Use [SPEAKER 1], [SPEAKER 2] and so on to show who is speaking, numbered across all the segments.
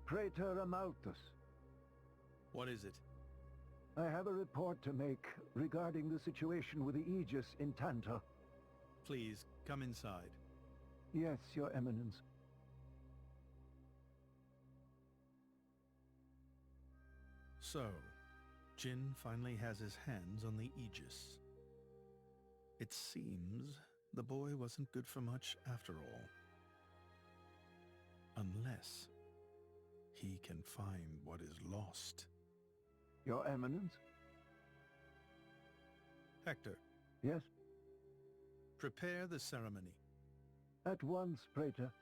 [SPEAKER 1] Praetor Amalthus.
[SPEAKER 2] What is it?
[SPEAKER 1] I have a report to make regarding the situation with the Aegis in Tantor.
[SPEAKER 2] Please, come inside.
[SPEAKER 1] Yes, Your Eminence.
[SPEAKER 2] So, Jin finally has his hands on the Aegis. It seems the boy wasn't good for much after all. Unless he can find what is lost.
[SPEAKER 1] Your Eminence?
[SPEAKER 2] Hector,
[SPEAKER 1] Yes?
[SPEAKER 2] prepare the ceremony.
[SPEAKER 1] At once, Praetor.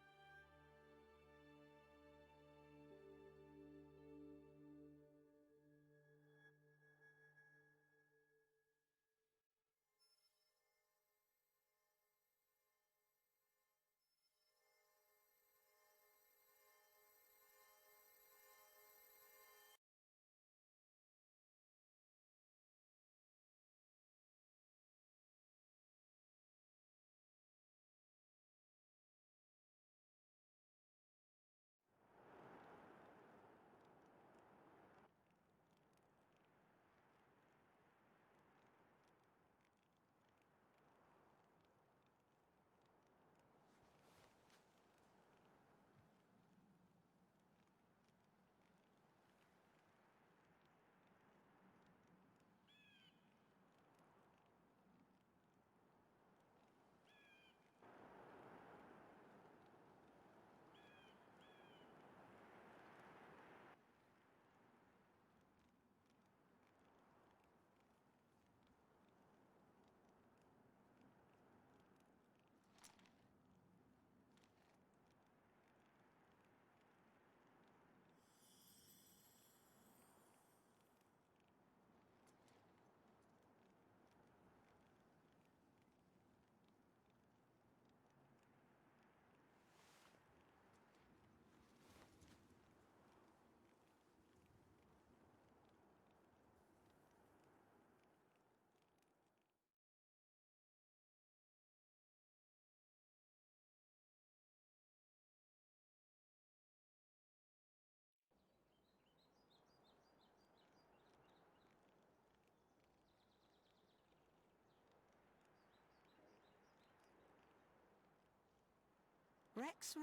[SPEAKER 3] Rex,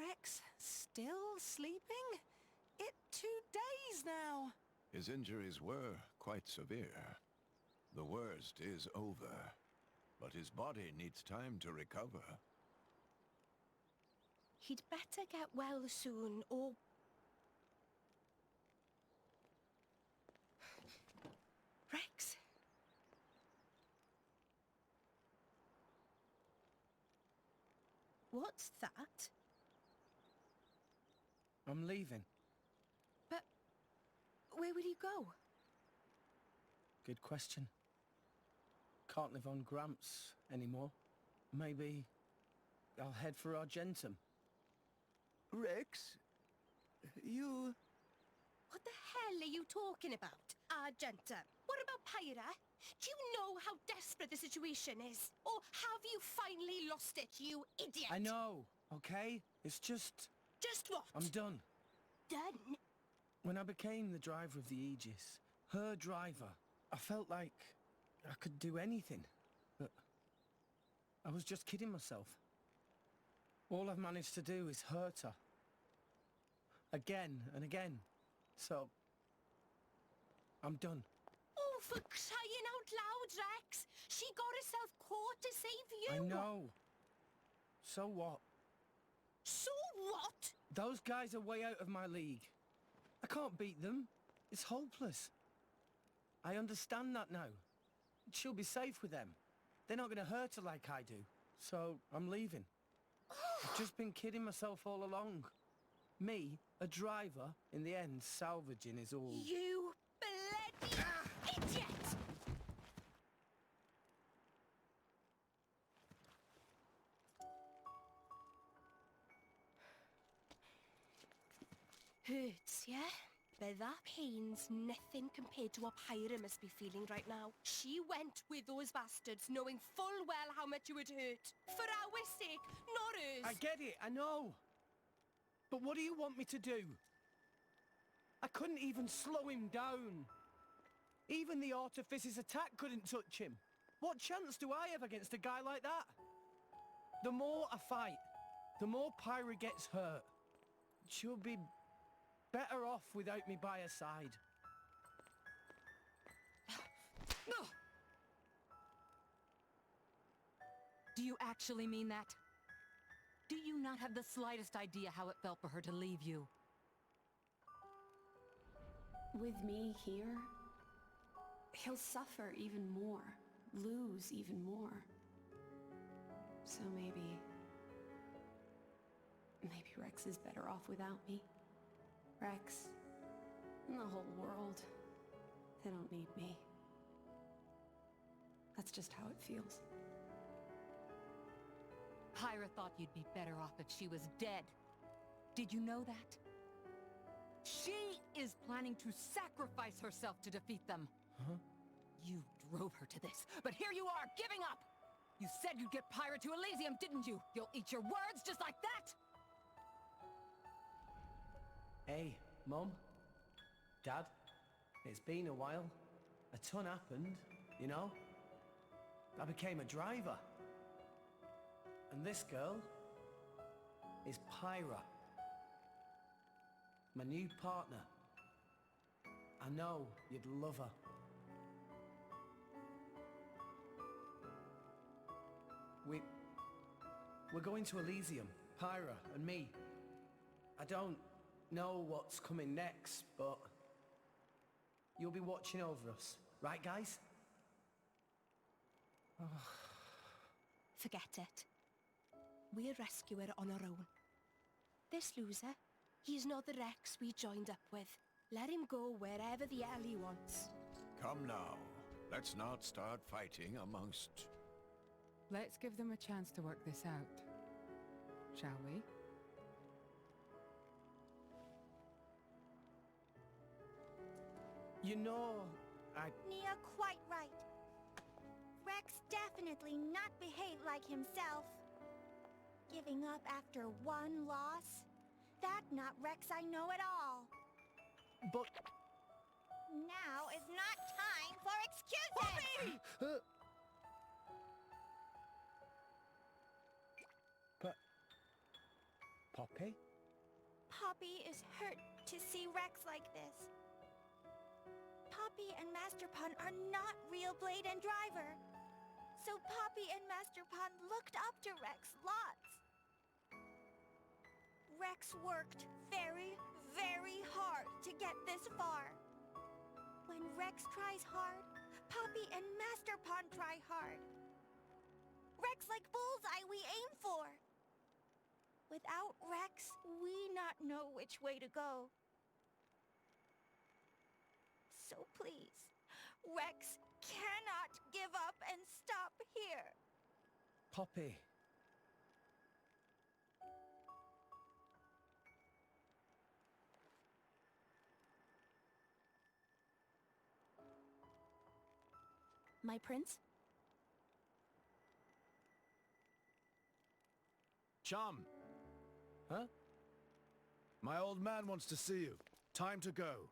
[SPEAKER 3] still sleeping? It's 2 days now.
[SPEAKER 4] His injuries were quite severe. The worst is over, but his body needs time to recover.
[SPEAKER 5] He'd better get well soon, or... Rex? What's that?
[SPEAKER 6] I'm leaving.
[SPEAKER 5] But where will you go?
[SPEAKER 6] Good question. Can't live on Gramps anymore. Maybe I'll head for Argentum.
[SPEAKER 7] Rex, you...
[SPEAKER 5] What the hell are you talking about, Argentum? What about Pyra? Do you know how desperate the situation is? Or have you finally lost it, you idiot?
[SPEAKER 6] I know, okay? It's just...
[SPEAKER 5] Just what?
[SPEAKER 6] I'm done.
[SPEAKER 5] Done?
[SPEAKER 6] When I became the driver of the Aegis, her driver, I felt like I could do anything. But I was just kidding myself. All I've managed to do is hurt her. Again and again. So... I'm done.
[SPEAKER 5] Oh, for crying out loud, Rex! She got herself caught to save you!
[SPEAKER 6] I know. So what?
[SPEAKER 5] So what?
[SPEAKER 6] Those guys are way out of my league. I can't beat them. It's hopeless. I understand that now. She'll be safe with them. They're not going to hurt her like I do. So, I'm leaving. I've just been kidding myself all along. Me, a driver, in the end, salvaging is all...
[SPEAKER 5] You bloody idiot! Hurts, yeah? But that pain's nothing compared to what Pyra must be feeling right now. She went with those bastards knowing full well how much it would hurt. For our sake, not hers.
[SPEAKER 6] I get it, I know. But what do you want me to do? I couldn't even slow him down. Even the Artifice's attack couldn't touch him. What chance do I have against a guy like that? The more I fight, the more Pyra gets hurt. She'll be better off without me by her side.
[SPEAKER 8] Do you actually mean that? Do you not have the slightest idea how it felt for her to leave you?
[SPEAKER 9] With me here, he'll suffer even more, lose even more. So maybe Rex is better off without me. Rex, and the whole world, they don't need me. That's just how it feels.
[SPEAKER 8] Pyra thought you'd be better off if she was dead. Did you know that? She is planning to sacrifice herself to defeat them.
[SPEAKER 6] Huh?
[SPEAKER 8] You drove her to this, but here you are, giving up! You said you'd get Pyra to Elysium, didn't you? You'll eat your words just like that?
[SPEAKER 6] Hey, Mum, Dad, it's been a while. A ton happened, you know? I became a driver. And this girl is Pyra, my new partner. I know you'd love her. We're going to Elysium, Pyra and me. I don't know what's coming next, but you'll be watching over us, right guys?
[SPEAKER 5] Forget it. We'll rescue her on our own. This loser, he's not the Rex we joined up with. Let him go wherever the hell he wants.
[SPEAKER 4] Come now. Let's not start fighting amongst...
[SPEAKER 10] Let's give them a chance to work this out, shall we?
[SPEAKER 6] You know,
[SPEAKER 11] Nia quite right. Rex definitely not behave like himself. Giving up after one loss? That not Rex I know at all.
[SPEAKER 6] but...
[SPEAKER 11] Now is not time for excuses!
[SPEAKER 6] But... Poppy?
[SPEAKER 11] Poppy is hurt to see Rex like this. Poppy and Master Pun are not real Blade and Driver. So Poppy and Master Pun looked up to Rex lots. Rex worked very, very hard to get this far. When Rex tries hard, Poppy and Master Pun try hard. Rex like bullseye we aim for. Without Rex, we not know which way to go. So please, Rex cannot give up and stop here.
[SPEAKER 6] Poppy.
[SPEAKER 5] My prince?
[SPEAKER 12] Chum!
[SPEAKER 6] Huh?
[SPEAKER 12] My old man wants to see you. Time to go.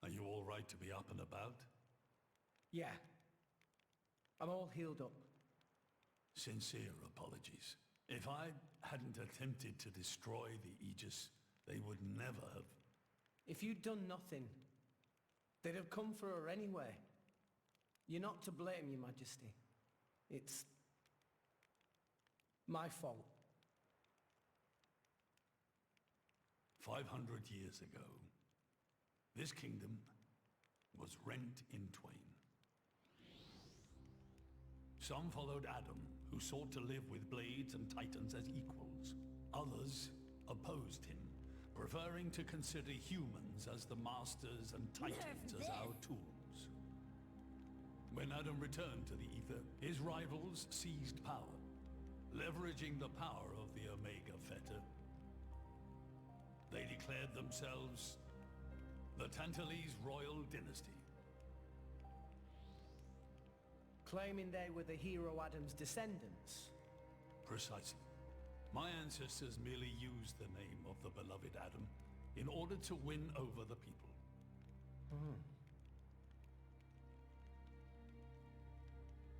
[SPEAKER 13] Are you all right to be up and about?
[SPEAKER 6] Yeah. I'm all healed up.
[SPEAKER 13] Sincere apologies. If I hadn't attempted to destroy the Aegis, they would never have...
[SPEAKER 6] If you'd done nothing, they'd have come for her anyway. You're not to blame, Your Majesty. It's... my fault.
[SPEAKER 13] 500 years ago, this kingdom was rent in twain. Some followed Adam, who sought to live with blades and titans as equals. Others opposed him, preferring to consider humans as the masters and titans as our tools. When Adam returned to the Ether, his rivals seized power, leveraging the power of the Omega Fetter. They declared themselves the Tantalese royal dynasty.
[SPEAKER 6] Claiming they were the hero Adam's descendants.
[SPEAKER 13] Precisely. My ancestors merely used the name of the beloved Adam in order to win over the people.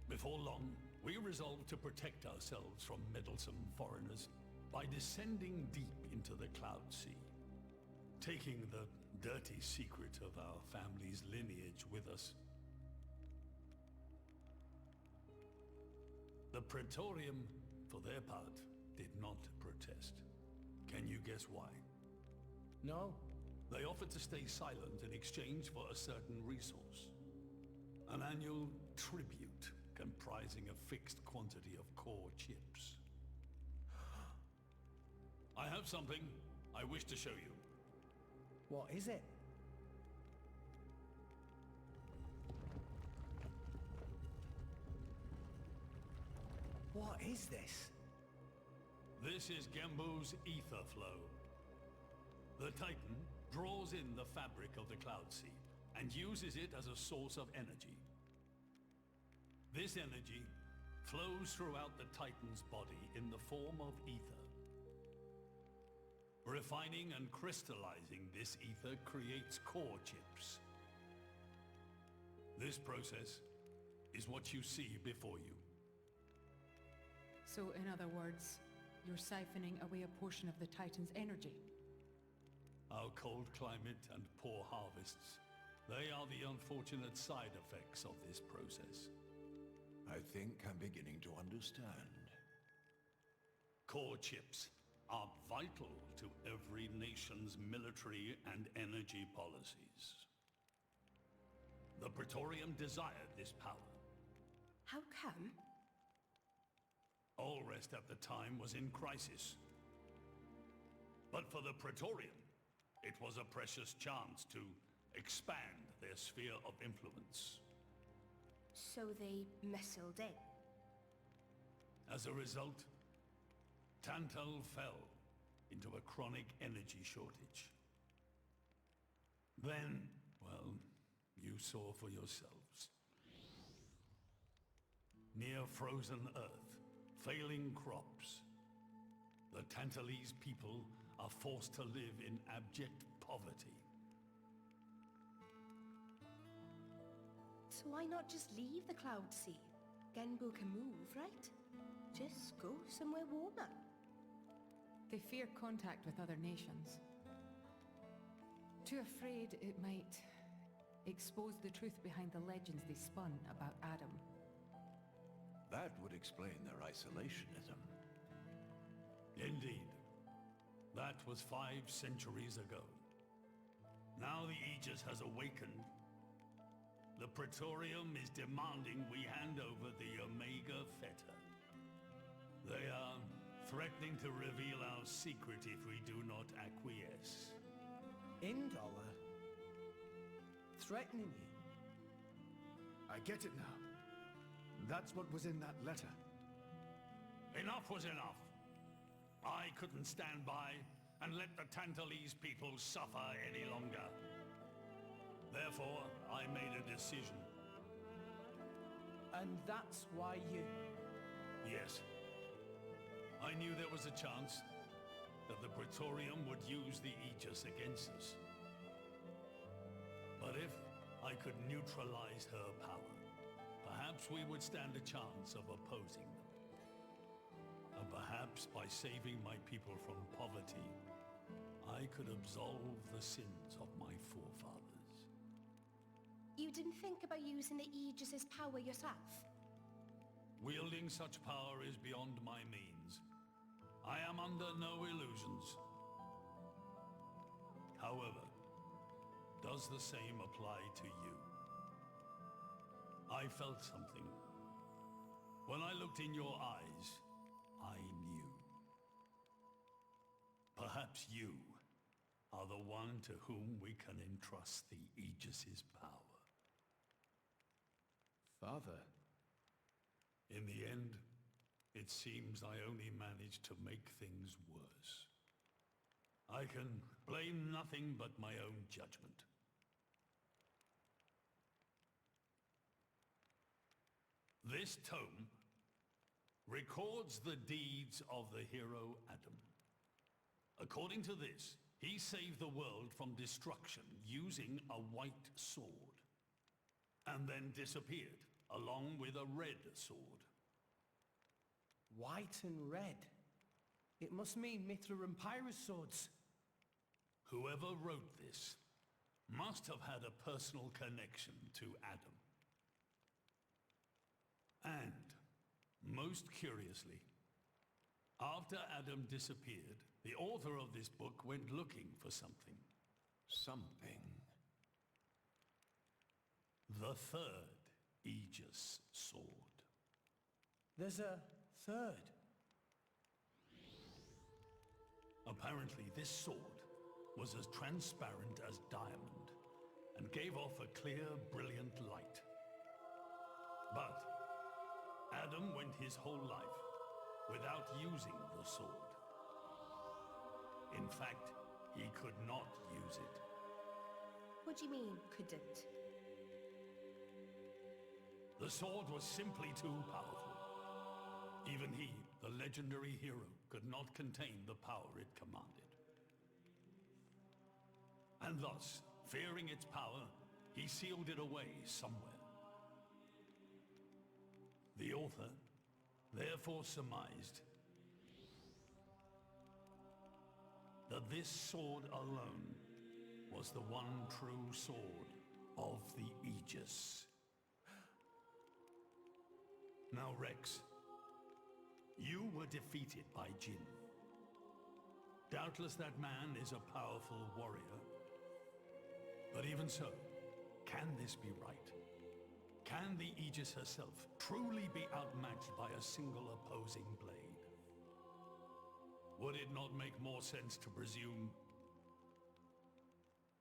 [SPEAKER 13] Before long, we resolved to protect ourselves from meddlesome foreigners by descending deep into the Cloud Sea, taking the dirty secret of our family's lineage with us. The Praetorium, for their part, did not protest. Can you guess why?
[SPEAKER 6] No.
[SPEAKER 13] They offered to stay silent in exchange for a certain resource. An annual tribute comprising a fixed quantity of core chips. I have something I wish to show you.
[SPEAKER 6] What is it? What is this?
[SPEAKER 13] This is Gembu's ether flow. The Titan draws in the fabric of the Cloud Sea and uses it as a source of energy. This energy flows throughout the Titan's body in the form of ether. Refining and crystallizing this ether creates core chips. This process is what you see before you.
[SPEAKER 10] So, in other words, you're siphoning away a portion of the Titan's energy.
[SPEAKER 13] Our cold climate and poor harvests, they are the unfortunate side effects of this process.
[SPEAKER 4] I think I'm beginning to understand.
[SPEAKER 13] Core chips are vital to every nation's military and energy policies. The Praetorium desired this power.
[SPEAKER 5] How come?
[SPEAKER 13] Allrest at the time was in crisis. But for the Praetorium, it was a precious chance to expand their sphere of influence.
[SPEAKER 5] So they missiled in.
[SPEAKER 13] As a result, Tantal fell into a chronic energy shortage. Then, well, you saw for yourselves. Near frozen Earth, failing crops, the Tantalese people are forced to live in abject poverty.
[SPEAKER 5] So why not just leave the Cloud Sea? Genbu can move, right? Just go somewhere warmer.
[SPEAKER 10] They fear contact with other nations. Too afraid it might expose the truth behind the legends they spun about Adam.
[SPEAKER 4] That would explain their isolationism.
[SPEAKER 13] Indeed. That was 5 centuries ago. Now the Aegis has awakened. The Praetorium is demanding we hand over the Omega Fetter. They are threatening to reveal our secret if we do not acquiesce.
[SPEAKER 6] Indollar? Threatening you?
[SPEAKER 12] I get it now. That's what was in that letter.
[SPEAKER 13] Enough was enough. I couldn't stand by and let the Tantalese people suffer any longer. Therefore, I made a decision.
[SPEAKER 6] And that's why you...
[SPEAKER 13] Yes. I knew there was a chance that the Praetorium would use the Aegis against us. But if I could neutralize her power, perhaps we would stand a chance of opposing them. And perhaps by saving my people from poverty, I could absolve the sins of my forefathers.
[SPEAKER 5] You didn't think about using the Aegis' power yourself?
[SPEAKER 13] Wielding such power is beyond my means. I am under no illusions. However, does the same apply to you? I felt something. When I looked in your eyes, I knew. Perhaps you are the one to whom we can entrust the Aegis's power.
[SPEAKER 12] Father.
[SPEAKER 13] In the end, it seems I only managed to make things worse. I can blame nothing but my own judgment. This tome records the deeds of the hero Adam. According to this, he saved the world from destruction using a white sword, and then disappeared, along with a red sword.
[SPEAKER 6] White and red? It must mean Mithra and Pyra's swords.
[SPEAKER 13] Whoever wrote this must have had a personal connection to Adam. And, most curiously, after Adam disappeared, the author of this book went looking for something.
[SPEAKER 4] Something.
[SPEAKER 13] The third Aegis sword.
[SPEAKER 6] There's a third?
[SPEAKER 13] Apparently, this sword was as transparent as diamond and gave off a clear, brilliant light. But Adam went his whole life without using the sword. In fact, he could not use it.
[SPEAKER 5] What do you mean, couldn't?
[SPEAKER 13] The sword was simply too powerful. Even he, the legendary hero, could not contain the power it commanded. And thus, fearing its power, he sealed it away somewhere. The author therefore surmised that this sword alone was the one true sword of the Aegis. Now, Rex, you were defeated by Jin. Doubtless that man is a powerful warrior. But even so, can this be right? Can the Aegis herself truly be outmatched by a single opposing blade? Would it not make more sense to presume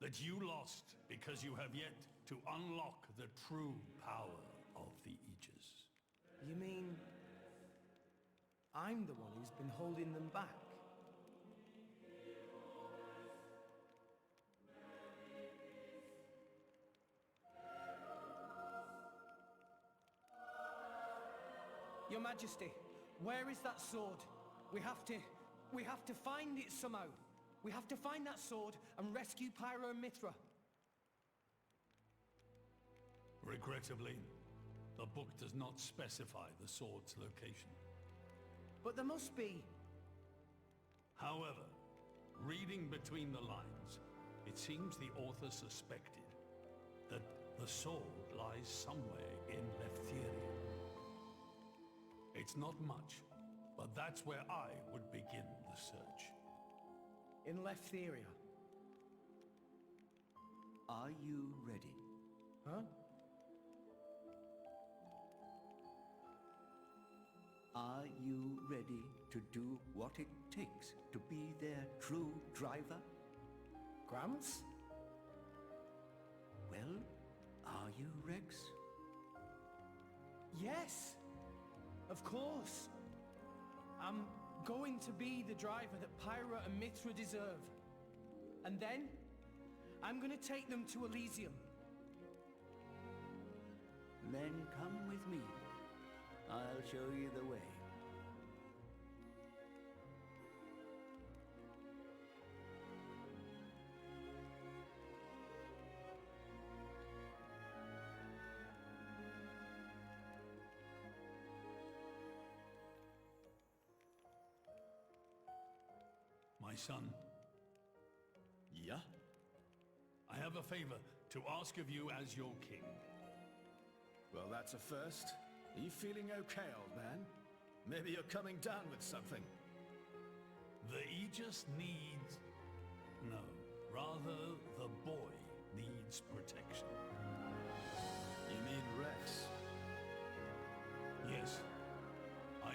[SPEAKER 13] that you lost because you have yet to unlock the true power of the Aegis?
[SPEAKER 6] You mean I'm the one who's been holding them back? Your Majesty, where is that sword? We have to find it somehow. We have to find that sword and rescue Pyra and Mithra.
[SPEAKER 13] Regrettably, the book does not specify the sword's location.
[SPEAKER 6] But there must be.
[SPEAKER 13] However, reading between the lines, it seems the author suspected that the sword lies somewhere in Leftheria. It's not much, but that's where I would begin the search.
[SPEAKER 6] In Leftheria?
[SPEAKER 7] Are you ready?
[SPEAKER 6] Huh?
[SPEAKER 7] Are you ready to do what it takes to be their true driver?
[SPEAKER 6] Gramps?
[SPEAKER 7] Well, are you, Rex?
[SPEAKER 6] Yes! Of course! I'm going to be the driver that Pyra and Mithra deserve. And then, I'm gonna take them to Elysium.
[SPEAKER 7] Then come with me. I'll show you the way.
[SPEAKER 13] My son,
[SPEAKER 12] Yeah?
[SPEAKER 13] I have a favor to ask of you as your king.
[SPEAKER 12] Well, that's a first. Are you feeling okay, old man? Maybe you're coming down with something.
[SPEAKER 13] The Aegis needs... No, rather the boy needs protection.
[SPEAKER 12] You mean Rex?
[SPEAKER 13] Yes,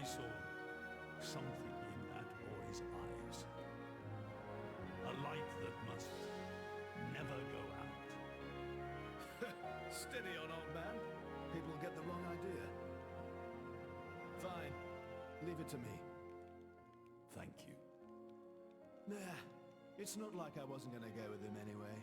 [SPEAKER 13] saw something in that boy's eyes. A light that must never go out.
[SPEAKER 12] Steady on, old man. People will get the wrong idea. Fine. Leave it to me.
[SPEAKER 13] Thank you.
[SPEAKER 12] Nah, it's not like I wasn't gonna go with him anyway.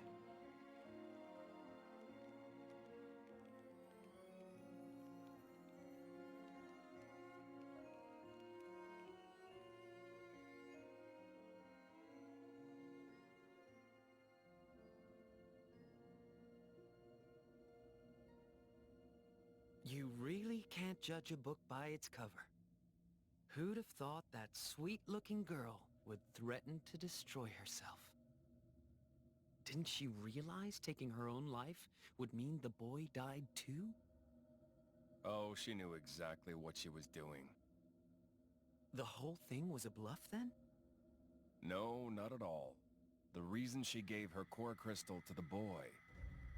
[SPEAKER 6] You really can't judge a book by its cover. Who'd have thought that sweet-looking girl would threaten to destroy herself? Didn't she realize taking her own life would mean the boy died too?
[SPEAKER 14] Oh, she knew exactly what she was doing.
[SPEAKER 6] The whole thing was a bluff then?
[SPEAKER 14] No, not at all. The reason she gave her core crystal to the boy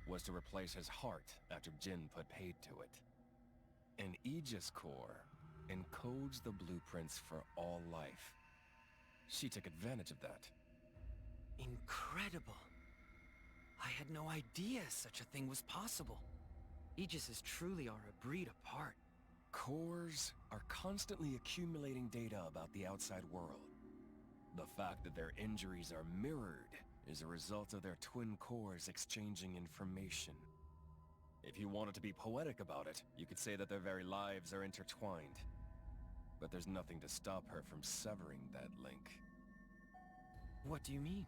[SPEAKER 14] was to replace his heart after Jin put paid to it. An Aegis core encodes the blueprints for all life. She took advantage of that.
[SPEAKER 6] Incredible. I had no idea such a thing was possible. Aegises truly are a breed apart.
[SPEAKER 14] Cores are constantly accumulating data about the outside world. The fact that their injuries are mirrored is a result of their twin cores exchanging information. If you wanted to be poetic about it, you could say that their very lives are intertwined. But there's nothing to stop her from severing that link.
[SPEAKER 6] What do you mean?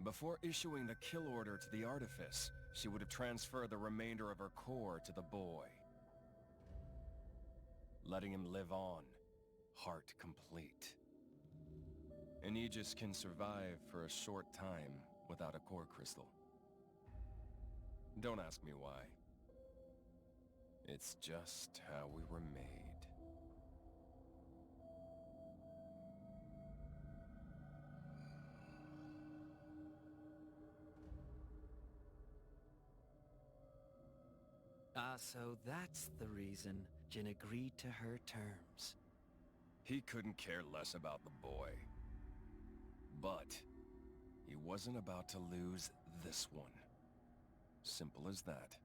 [SPEAKER 14] Before issuing the kill order to the Artifice, she would have transferred the remainder of her core to the boy, letting him live on, heart complete. An Aegis can survive for a short time without a core crystal. Don't ask me why. It's just how we were made.
[SPEAKER 6] So that's the reason Jin agreed to her terms.
[SPEAKER 14] He couldn't care less about the boy. But he wasn't about to lose this one. Simple as that.